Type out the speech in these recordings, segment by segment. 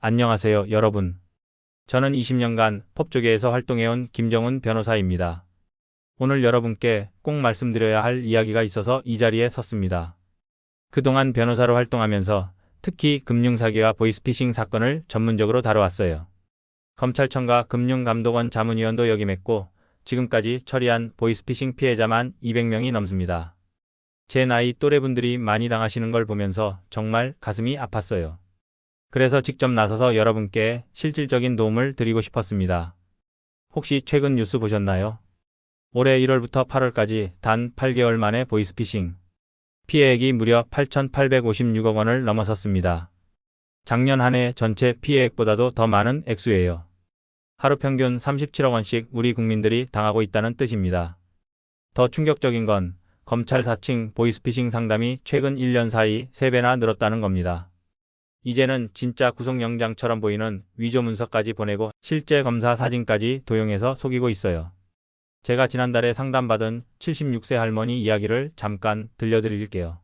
안녕하세요, 여러분. 저는 20년간 법조계에서 활동해온 김정훈 변호사입니다. 오늘 여러분께 꼭 말씀드려야 할 이야기가 있어서 이 자리에 섰습니다. 그동안 변호사로 활동하면서 특히 금융사기와 보이스피싱 사건을 전문적으로 다뤄왔어요. 검찰청과 금융감독원 자문위원도 역임했고 지금까지 처리한 보이스피싱 피해자만 200명이 넘습니다. 제 나이 또래분들이 많이 당하시는 걸 보면서 정말 가슴이 아팠어요. 그래서 직접 나서서 여러분께 실질적인 도움을 드리고 싶었습니다. 혹시 최근 뉴스 보셨나요? 올해 1월부터 8월까지 단 8개월 만에 보이스피싱 피해액이 무려 8,856억 원을 넘어섰습니다. 작년 한 해 전체 피해액보다도 더 많은 액수예요. 하루 평균 37억 원씩 우리 국민들이 당하고 있다는 뜻입니다. 더 충격적인 건 검찰 사칭 보이스피싱 상담이 최근 1년 사이 3배나 늘었다는 겁니다. 이제는 진짜 구속영장처럼 보이는 위조 문서까지 보내고 실제 검사 사진까지 도용해서 속이고 있어요. 제가 지난달에 상담받은 76세 할머니 이야기를 잠깐 들려드릴게요.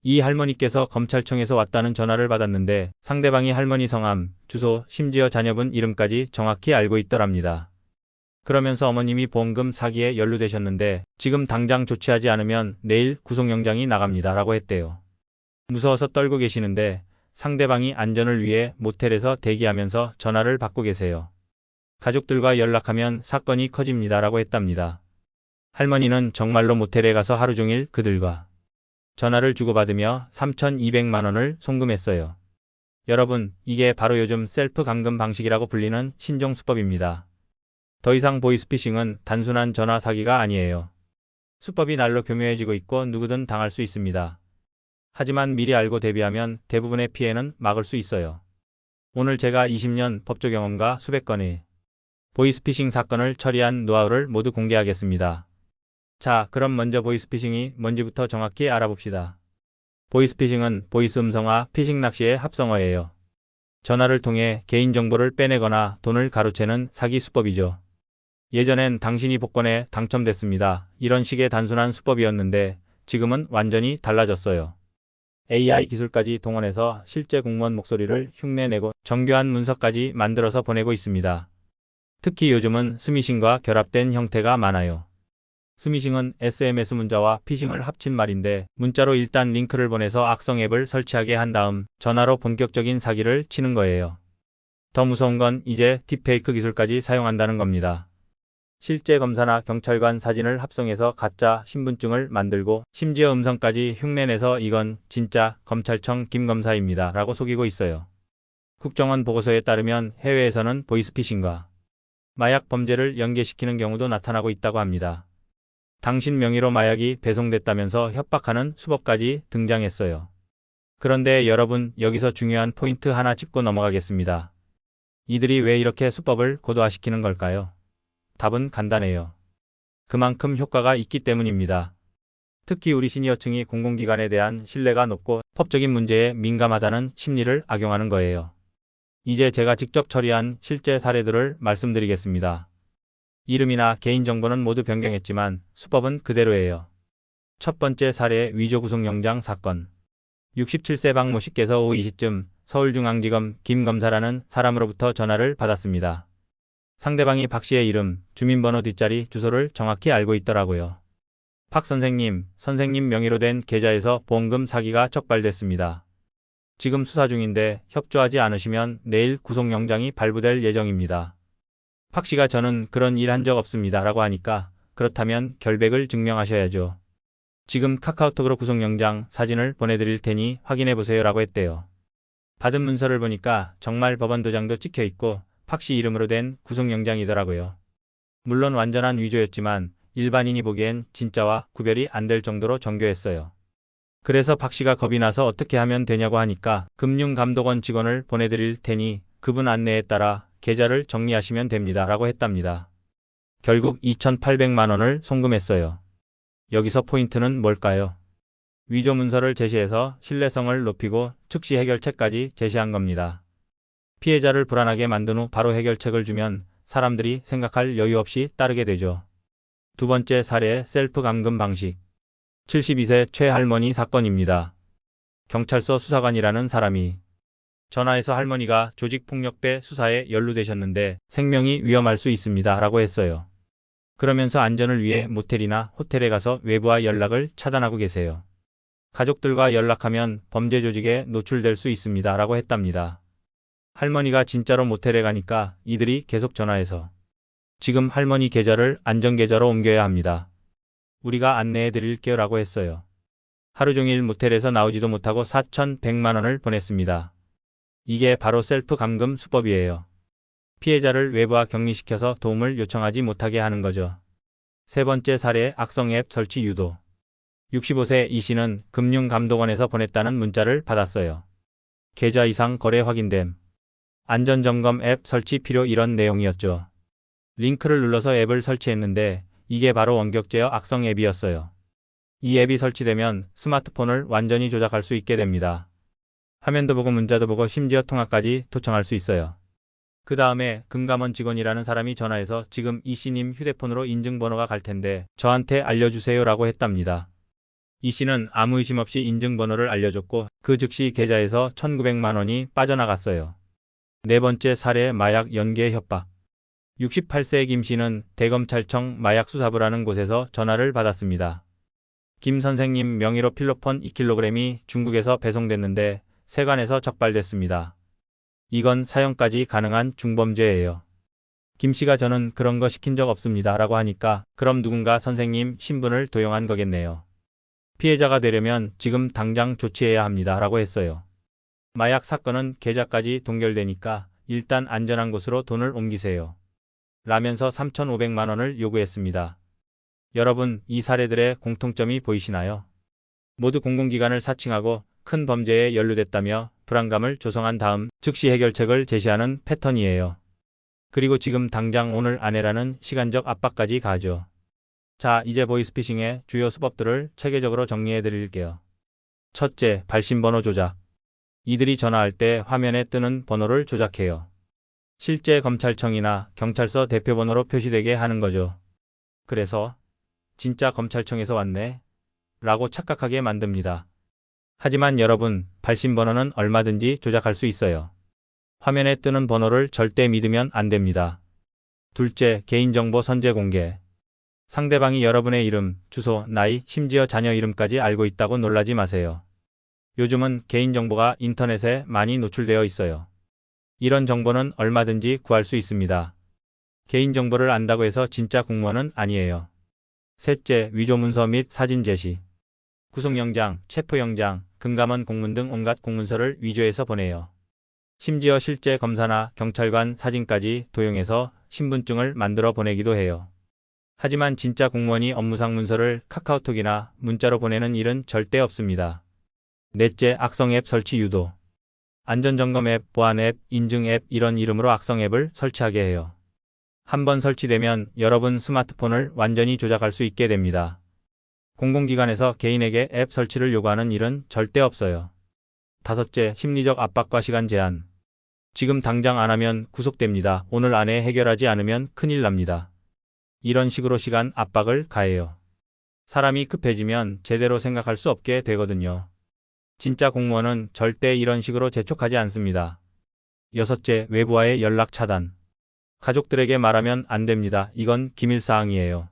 이 할머니께서 검찰청에서 왔다는 전화를 받았는데 상대방이 할머니 성함, 주소, 심지어 자녀분 이름까지 정확히 알고 있더랍니다. 그러면서 어머님이 보험금 사기에 연루되셨는데 지금 당장 조치하지 않으면 내일 구속영장이 나갑니다 라고 했대요. 무서워서 떨고 계시는데 상대방이 안전을 위해 모텔에서 대기하면서 전화를 받고 계세요. 가족들과 연락하면 사건이 커집니다 라고 했답니다. 할머니는 정말로 모텔에 가서 하루 종일 그들과 전화를 주고받으며 3,200만 원을 송금했어요. 여러분, 이게 바로 요즘 셀프 감금 방식이라고 불리는 신종 수법입니다. 더 이상 보이스피싱은 단순한 전화 사기가 아니에요. 수법이 날로 교묘해지고 있고 누구든 당할 수 있습니다. 하지만 미리 알고 대비하면 대부분의 피해는 막을 수 있어요. 오늘 제가 20년 법조 경험과 수백 건의 보이스피싱 사건을 처리한 노하우를 모두 공개하겠습니다. 자, 그럼 먼저 보이스피싱이 뭔지부터 정확히 알아봅시다. 보이스피싱은 보이스 음성화 피싱 낚시의 합성어예요. 전화를 통해 개인정보를 빼내거나 돈을 가로채는 사기 수법이죠. 예전엔 당신이 복권에 당첨됐습니다. 이런 식의 단순한 수법이었는데 지금은 완전히 달라졌어요. AI 기술까지 동원해서 실제 공무원 목소리를 흉내내고 정교한 문서까지 만들어서 보내고 있습니다. 특히 요즘은 스미싱과 결합된 형태가 많아요. 스미싱은 SMS 문자와 피싱을 합친 말인데 문자로 일단 링크를 보내서 악성 앱을 설치하게 한 다음 전화로 본격적인 사기를 치는 거예요. 더 무서운 건 이제 딥페이크 기술까지 사용한다는 겁니다. 실제 검사나 경찰관 사진을 합성해서 가짜 신분증을 만들고 심지어 음성까지 흉내내서 이건 진짜 검찰청 김 검사입니다 라고 속이고 있어요. 국정원 보고서에 따르면 해외에서는 보이스피싱과 마약 범죄를 연계시키는 경우도 나타나고 있다고 합니다. 당신 명의로 마약이 배송됐다면서 협박하는 수법까지 등장했어요. 그런데 여러분, 여기서 중요한 포인트 하나 짚고 넘어가겠습니다. 이들이 왜 이렇게 수법을 고도화시키는 걸까요? 답은 간단해요. 그만큼 효과가 있기 때문입니다. 특히 우리 시니어층이 공공기관에 대한 신뢰가 높고 법적인 문제에 민감하다는 심리를 악용하는 거예요. 이제 제가 직접 처리한 실제 사례들을 말씀드리겠습니다. 이름이나 개인정보는 모두 변경했지만 수법은 그대로예요. 첫 번째 사례 위조 구속영장 사건. 67세 박모 씨께서 오후 2시쯤 서울중앙지검 김 검사라는 사람으로부터 전화를 받았습니다. 상대방이 박 씨의 이름, 주민번호 뒷자리, 주소를 정확히 알고 있더라고요. 박 선생님, 선생님 명의로 된 계좌에서 보험금 사기가 적발됐습니다. 지금 수사 중인데 협조하지 않으시면 내일 구속영장이 발부될 예정입니다. 박 씨가 저는 그런 일 한 적 없습니다 라고 하니까 그렇다면 결백을 증명하셔야죠. 지금 카카오톡으로 구속영장 사진을 보내드릴 테니 확인해 보세요 라고 했대요. 받은 문서를 보니까 정말 법원 도장도 찍혀 있고 박 씨 이름으로 된 구속영장이더라고요. 물론 완전한 위조였지만 일반인이 보기엔 진짜와 구별이 안 될 정도로 정교했어요. 그래서 박 씨가 겁이 나서 어떻게 하면 되냐고 하니까 금융감독원 직원을 보내드릴 테니 그분 안내에 따라 계좌를 정리하시면 됩니다 라고 했답니다. 결국 2,800만 원을 송금했어요. 여기서 포인트는 뭘까요? 위조 문서를 제시해서 신뢰성을 높이고 즉시 해결책까지 제시한 겁니다. 피해자를 불안하게 만든 후 바로 해결책을 주면 사람들이 생각할 여유 없이 따르게 되죠. 두 번째 사례 셀프 감금 방식. 72세 최 할머니 사건입니다. 경찰서 수사관이라는 사람이 전화해서 할머니가 조직폭력배 수사에 연루되셨는데 생명이 위험할 수 있습니다. 라고 했어요. 그러면서 안전을 위해 모텔이나 호텔에 가서 외부와 연락을 차단하고 계세요. 가족들과 연락하면 범죄 조직에 노출될 수 있습니다. 라고 했답니다. 할머니가 진짜로 모텔에 가니까 이들이 계속 전화해서 지금 할머니 계좌를 안전계좌로 옮겨야 합니다. 우리가 안내해 드릴게요. 라고 했어요. 하루 종일 모텔에서 나오지도 못하고 4,100만 원을 보냈습니다. 이게 바로 셀프 감금 수법이에요. 피해자를 외부와 격리시켜서 도움을 요청하지 못하게 하는 거죠. 세 번째 사례 악성 앱 설치 유도. 65세 이 씨는 금융감독원에서 보냈다는 문자를 받았어요. 계좌 이상 거래 확인됨. 안전점검 앱 설치 필요 이런 내용이었죠. 링크를 눌러서 앱을 설치했는데 이게 바로 원격제어 악성 앱이었어요. 이 앱이 설치되면 스마트폰을 완전히 조작할 수 있게 됩니다. 화면도 보고 문자도 보고 심지어 통화까지 도청할 수 있어요. 그 다음에 금감원 직원이라는 사람이 전화해서 지금 이 씨님 휴대폰으로 인증번호가 갈 텐데 저한테 알려주세요 라고 했답니다. 이 씨는 아무 의심 없이 인증번호를 알려줬고 그 즉시 계좌에서 1,900만 원이 빠져나갔어요. 네 번째 사례 마약 연계 협박. 68세 김 씨는 대검찰청 마약수사부라는 곳에서 전화를 받았습니다. 김 선생님 명의로 필로폰 2kg이 중국에서 배송됐는데 세관에서 적발됐습니다. 이건 사형까지 가능한 중범죄예요. 김 씨가 저는 그런 거 시킨 적 없습니다. 라고 하니까 그럼 누군가 선생님 신분을 도용한 거겠네요. 피해자가 되려면 지금 당장 조치해야 합니다. 라고 했어요. 마약 사건은 계좌까지 동결되니까 일단 안전한 곳으로 돈을 옮기세요. 라면서 3,500만 원을 요구했습니다. 여러분, 이 사례들의 공통점이 보이시나요? 모두 공공기관을 사칭하고 큰 범죄에 연루됐다며 불안감을 조성한 다음 즉시 해결책을 제시하는 패턴이에요. 그리고 지금 당장 오늘 안 해라는 시간적 압박까지 가하죠. 자, 이제 보이스피싱의 주요 수법들을 체계적으로 정리해 드릴게요. 첫째, 발신번호 조작. 이들이 전화할 때 화면에 뜨는 번호를 조작해요. 실제 검찰청이나 경찰서 대표번호로 표시되게 하는 거죠. 그래서 진짜 검찰청에서 왔네? 라고 착각하게 만듭니다. 하지만 여러분, 발신번호는 얼마든지 조작할 수 있어요. 화면에 뜨는 번호를 절대 믿으면 안 됩니다. 둘째, 개인정보 선제 공개. 상대방이 여러분의 이름, 주소, 나이, 심지어 자녀 이름까지 알고 있다고 놀라지 마세요. 요즘은 개인정보가 인터넷에 많이 노출되어 있어요. 이런 정보는 얼마든지 구할 수 있습니다. 개인정보를 안다고 해서 진짜 공무원은 아니에요. 셋째, 위조문서 및 사진 제시. 구속영장, 체포영장, 금감원 공문 등 온갖 공문서를 위조해서 보내요. 심지어 실제 검사나 경찰관 사진까지 도용해서 신분증을 만들어 보내기도 해요. 하지만 진짜 공무원이 업무상 문서를 카카오톡이나 문자로 보내는 일은 절대 없습니다. 넷째, 악성 앱 설치 유도. 안전점검 앱, 보안 앱, 인증 앱 이런 이름으로 악성 앱을 설치하게 해요. 한번 설치되면 여러분 스마트폰을 완전히 조작할 수 있게 됩니다. 공공기관에서 개인에게 앱 설치를 요구하는 일은 절대 없어요. 다섯째, 심리적 압박과 시간 제한. 지금 당장 안 하면 구속됩니다. 오늘 안에 해결하지 않으면 큰일 납니다. 이런 식으로 시간 압박을 가해요. 사람이 급해지면 제대로 생각할 수 없게 되거든요. 진짜 공무원은 절대 이런 식으로 재촉하지 않습니다. 여섯째, 외부와의 연락 차단. 가족들에게 말하면 안 됩니다. 이건 기밀사항이에요.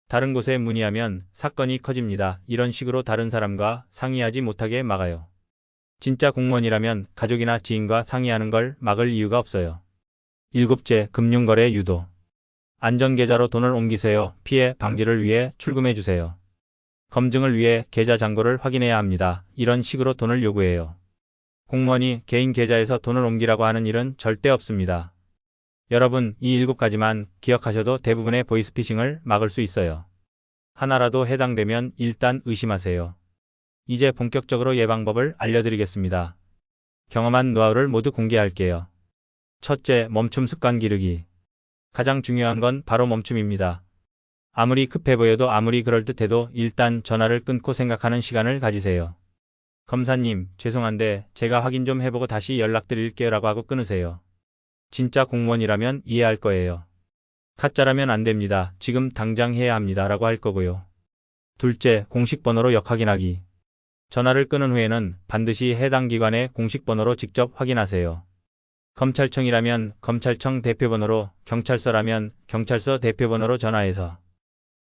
다른 곳에 문의하면 사건이 커집니다. 이런 식으로 다른 사람과 상의하지 못하게 막아요. 진짜 공무원이라면 가족이나 지인과 상의하는 걸 막을 이유가 없어요. 일곱째, 금융거래 유도. 안전계좌로 돈을 옮기세요. 피해 방지를 위해 출금해 주세요. 검증을 위해 계좌 잔고를 확인해야 합니다. 이런 식으로 돈을 요구해요. 공무원이 개인 계좌에서 돈을 옮기라고 하는 일은 절대 없습니다. 여러분, 이 7가지만 기억하셔도 대부분의 보이스피싱을 막을 수 있어요. 하나라도 해당되면 일단 의심하세요. 이제 본격적으로 예방법을 알려드리겠습니다. 경험한 노하우를 모두 공개할게요. 첫째, 멈춤 습관 기르기. 가장 중요한 건 바로 멈춤입니다. 아무리 급해 보여도 아무리 그럴듯해도 일단 전화를 끊고 생각하는 시간을 가지세요. 검사님, 죄송한데 제가 확인 좀 해보고 다시 연락드릴게요 라고 하고 끊으세요. 진짜 공무원이라면 이해할 거예요. 가짜라면 안 됩니다. 지금 당장 해야 합니다 라고 할 거고요. 둘째, 공식 번호로 역확인하기. 전화를 끊은 후에는 반드시 해당 기관의 공식 번호로 직접 확인하세요. 검찰청이라면 검찰청 대표번호로, 경찰서라면 경찰서 대표번호로 전화해서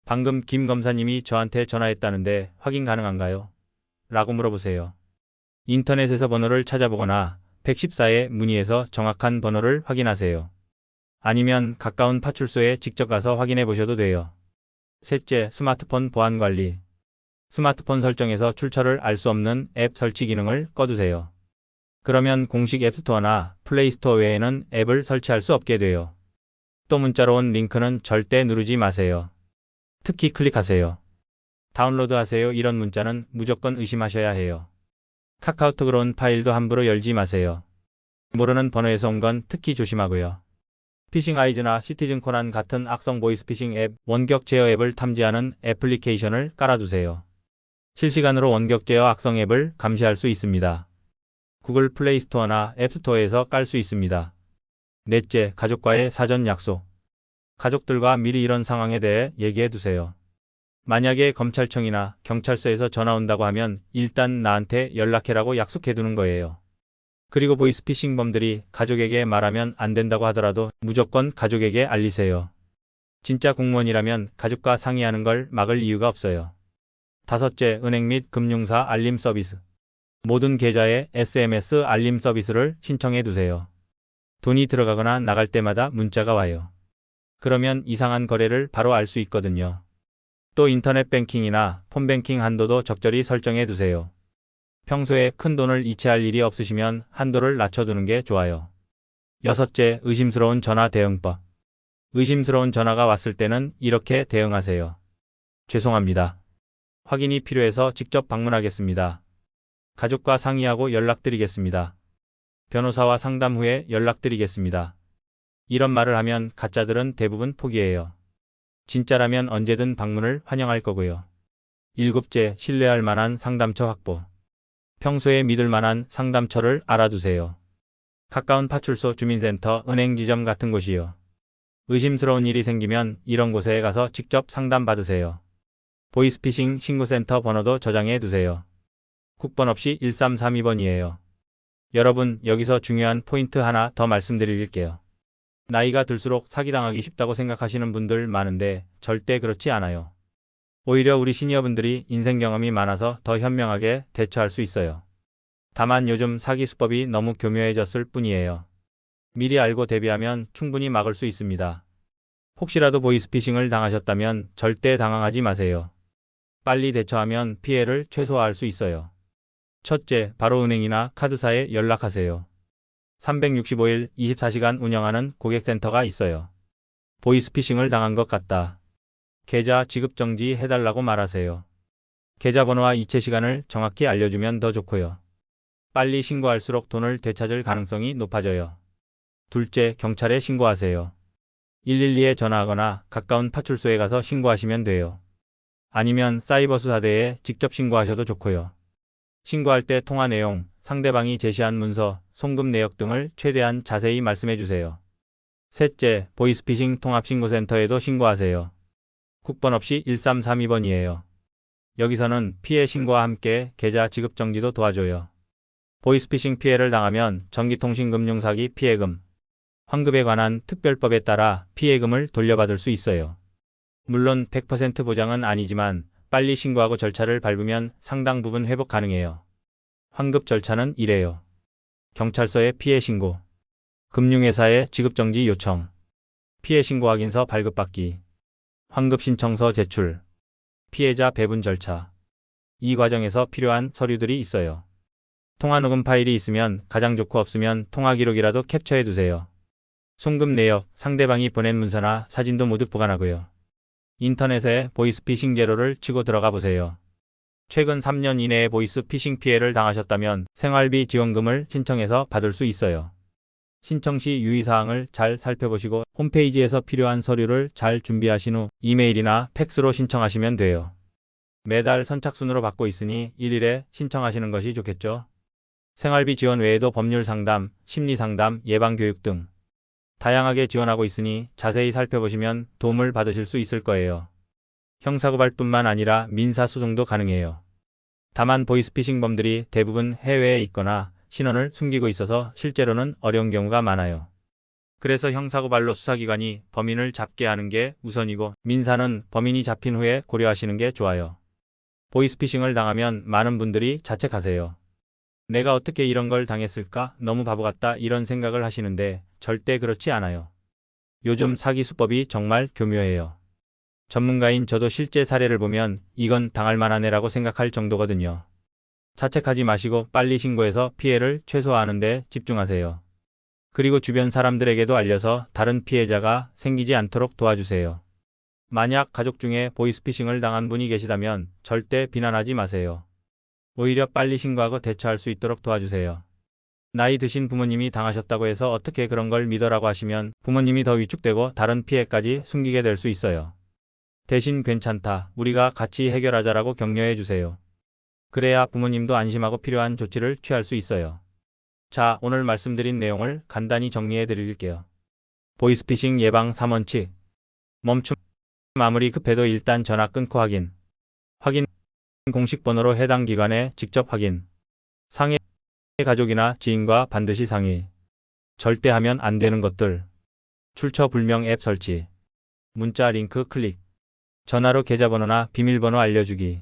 방금 김 검사님이 저한테 전화했다는데 확인 가능한가요? 라고 물어보세요. 인터넷에서 번호를 찾아보거나 114에 문의해서 정확한 번호를 확인하세요. 아니면 가까운 파출소에 직접 가서 확인해 보셔도 돼요. 셋째, 스마트폰 보안 관리. 스마트폰 설정에서 출처를 알 수 없는 앱 설치 기능을 꺼두세요. 그러면 공식 앱스토어나 플레이스토어 외에는 앱을 설치할 수 없게 돼요. 또 문자로 온 링크는 절대 누르지 마세요. 특히 클릭하세요. 다운로드하세요. 이런 문자는 무조건 의심하셔야 해요. 카카오톡으로 온 파일도 함부로 열지 마세요. 모르는 번호에서 온 건 특히 조심하고요. 피싱 아이즈나 시티즌 코난 같은 악성 보이스피싱 앱, 원격 제어 앱을 탐지하는 애플리케이션을 깔아두세요. 실시간으로 원격 제어 악성 앱을 감시할 수 있습니다. 구글 플레이 스토어나 앱스토어에서 깔 수 있습니다. 넷째, 가족과의 사전 약속. 가족들과 미리 이런 상황에 대해 얘기해 두세요. 만약에 검찰청이나 경찰서에서 전화 온다고 하면 일단 나한테 연락해라고 약속해 두는 거예요. 그리고 보이스피싱범들이 가족에게 말하면 안 된다고 하더라도 무조건 가족에게 알리세요. 진짜 공무원이라면 가족과 상의하는 걸 막을 이유가 없어요. 다섯째, 은행 및 금융사 알림 서비스. 모든 계좌에 SMS 알림 서비스를 신청해 두세요. 돈이 들어가거나 나갈 때마다 문자가 와요. 그러면 이상한 거래를 바로 알 수 있거든요. 또 인터넷 뱅킹이나 폰뱅킹 한도도 적절히 설정해 두세요. 평소에 큰 돈을 이체할 일이 없으시면 한도를 낮춰두는 게 좋아요. 여섯째, 의심스러운 전화 대응법. 의심스러운 전화가 왔을 때는 이렇게 대응하세요. 죄송합니다. 확인이 필요해서 직접 방문하겠습니다. 가족과 상의하고 연락드리겠습니다. 변호사와 상담 후에 연락드리겠습니다. 이런 말을 하면 가짜들은 대부분 포기해요. 진짜라면 언제든 방문을 환영할 거고요. 일곱째, 신뢰할 만한 상담처 확보. 평소에 믿을 만한 상담처를 알아두세요. 가까운 파출소, 주민센터, 은행 지점 같은 곳이요. 의심스러운 일이 생기면 이런 곳에 가서 직접 상담받으세요. 보이스피싱 신고센터 번호도 저장해 두세요. 국번 없이 1332번이에요. 여러분, 여기서 중요한 포인트 하나 더 말씀드릴게요. 나이가 들수록 사기당하기 쉽다고 생각하시는 분들 많은데 절대 그렇지 않아요. 오히려 우리 시니어분들이 인생 경험이 많아서 더 현명하게 대처할 수 있어요. 다만 요즘 사기 수법이 너무 교묘해졌을 뿐이에요. 미리 알고 대비하면 충분히 막을 수 있습니다. 혹시라도 보이스피싱을 당하셨다면 절대 당황하지 마세요. 빨리 대처하면 피해를 최소화할 수 있어요. 첫째, 바로 은행이나 카드사에 연락하세요. 365일 24시간 운영하는 고객센터가 있어요. 보이스피싱을 당한 것 같다. 계좌 지급 정지 해달라고 말하세요. 계좌번호와 이체 시간을 정확히 알려주면 더 좋고요. 빨리 신고할수록 돈을 되찾을 가능성이 높아져요. 둘째, 경찰에 신고하세요. 112에 전화하거나 가까운 파출소에 가서 신고하시면 돼요. 아니면 사이버 수사대에 직접 신고하셔도 좋고요. 신고할 때 통화 내용, 상대방이 제시한 문서, 송금 내역 등을 최대한 자세히 말씀해 주세요. 셋째, 보이스피싱 통합신고센터에도 신고하세요. 국번 없이 1332번이에요. 여기서는 피해 신고와 함께 계좌 지급 정지도 도와줘요. 보이스피싱 피해를 당하면 전기통신금융사기 피해금, 환급에 관한 특별법에 따라 피해금을 돌려받을 수 있어요. 물론 100% 보장은 아니지만 빨리 신고하고 절차를 밟으면 상당 부분 회복 가능해요. 환급 절차는 이래요. 경찰서에 피해 신고, 금융회사에 지급정지 요청, 피해 신고 확인서 발급받기, 환급 신청서 제출, 피해자 배분 절차. 이 과정에서 필요한 서류들이 있어요. 통화 녹음 파일이 있으면 가장 좋고 없으면 통화 기록이라도 캡처해 두세요. 송금 내역, 상대방이 보낸 문서나 사진도 모두 보관하고요. 인터넷에 보이스피싱 제로를 치고 들어가 보세요. 최근 3년 이내에 보이스피싱 피해를 당하셨다면 생활비 지원금을 신청해서 받을 수 있어요. 신청 시 유의사항을 잘 살펴보시고 홈페이지에서 필요한 서류를 잘 준비하신 후 이메일이나 팩스로 신청하시면 돼요. 매달 선착순으로 받고 있으니 일일에 신청하시는 것이 좋겠죠. 생활비 지원 외에도 법률 상담, 심리 상담, 예방교육 등 다양하게 지원하고 있으니 자세히 살펴보시면 도움을 받으실 수 있을 거예요. 형사고발뿐만 아니라 민사소송도 가능해요. 다만 보이스피싱범들이 대부분 해외에 있거나 신원을 숨기고 있어서 실제로는 어려운 경우가 많아요. 그래서 형사고발로 수사기관이 범인을 잡게 하는 게 우선이고 민사는 범인이 잡힌 후에 고려하시는 게 좋아요. 보이스피싱을 당하면 많은 분들이 자책하세요. 내가 어떻게 이런 걸 당했을까? 너무 바보 같다 이런 생각을 하시는데 절대 그렇지 않아요. 요즘 사기 수법이 정말 교묘해요. 전문가인 저도 실제 사례를 보면 이건 당할 만한 애라고 생각할 정도거든요. 자책하지 마시고 빨리 신고해서 피해를 최소화하는 데 집중하세요. 그리고 주변 사람들에게도 알려서 다른 피해자가 생기지 않도록 도와주세요. 만약 가족 중에 보이스피싱을 당한 분이 계시다면 절대 비난하지 마세요. 오히려 빨리 신고하고 대처할 수 있도록 도와주세요. 나이 드신 부모님이 당하셨다고 해서 어떻게 그런 걸 믿어라고 하시면 부모님이 더 위축되고 다른 피해까지 숨기게 될 수 있어요. 대신 괜찮다, 우리가 같이 해결하자라고 격려해 주세요. 그래야 부모님도 안심하고 필요한 조치를 취할 수 있어요. 자, 오늘 말씀드린 내용을 간단히 정리해 드릴게요. 보이스피싱 예방 3원칙. 멈춤. 아무리 급해도 일단 전화 끊고 확인. 공식 번호로 해당 기관에 직접 확인. 상해 가족이나 지인과 반드시 상의. 절대 하면 안 되는 것들. 출처 불명 앱 설치. 문자 링크 클릭. 전화로 계좌번호나 비밀번호 알려주기.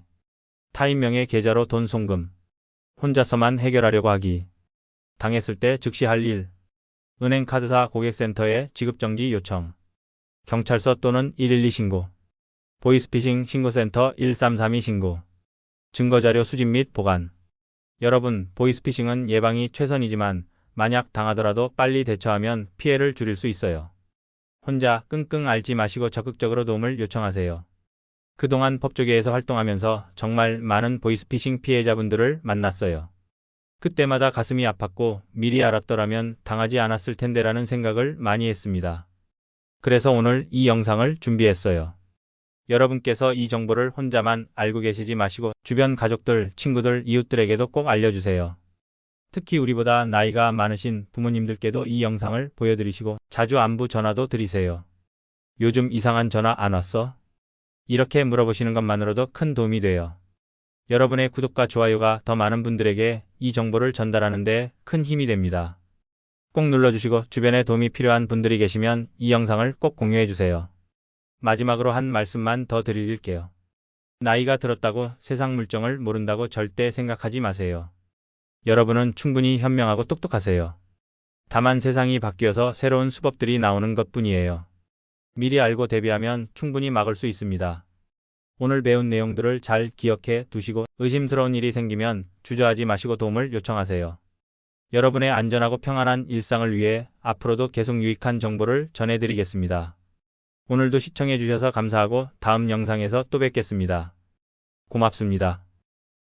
타인 명의 계좌로 돈 송금. 혼자서만 해결하려고 하기. 당했을 때 즉시 할 일. 은행 카드사 고객센터에 지급정지 요청. 경찰서 또는 112 신고. 보이스피싱 신고센터 1332 신고. 증거자료 수집 및 보관. 여러분, 보이스피싱은 예방이 최선이지만 만약 당하더라도 빨리 대처하면 피해를 줄일 수 있어요. 혼자 끙끙 앓지 마시고 적극적으로 도움을 요청하세요. 그동안 법조계에서 활동하면서 정말 많은 보이스피싱 피해자분들을 만났어요. 그때마다 가슴이 아팠고 미리 알았더라면 당하지 않았을 텐데라는 생각을 많이 했습니다. 그래서 오늘 이 영상을 준비했어요. 여러분께서 이 정보를 혼자만 알고 계시지 마시고 주변 가족들, 친구들, 이웃들에게도 꼭 알려주세요. 특히 우리보다 나이가 많으신 부모님들께도 이 영상을 보여드리시고 자주 안부 전화도 드리세요. 요즘 이상한 전화 안 왔어? 이렇게 물어보시는 것만으로도 큰 도움이 돼요. 여러분의 구독과 좋아요가 더 많은 분들에게 이 정보를 전달하는 데 큰 힘이 됩니다. 꼭 눌러주시고 주변에 도움이 필요한 분들이 계시면 이 영상을 꼭 공유해주세요. 마지막으로 한 말씀만 더 드릴게요. 나이가 들었다고 세상 물정을 모른다고 절대 생각하지 마세요. 여러분은 충분히 현명하고 똑똑하세요. 다만 세상이 바뀌어서 새로운 수법들이 나오는 것뿐이에요. 미리 알고 대비하면 충분히 막을 수 있습니다. 오늘 배운 내용들을 잘 기억해 두시고 의심스러운 일이 생기면 주저하지 마시고 도움을 요청하세요. 여러분의 안전하고 평안한 일상을 위해 앞으로도 계속 유익한 정보를 전해드리겠습니다. 오늘도 시청해 주셔서 감사하고 다음 영상에서 또 뵙겠습니다. 고맙습니다.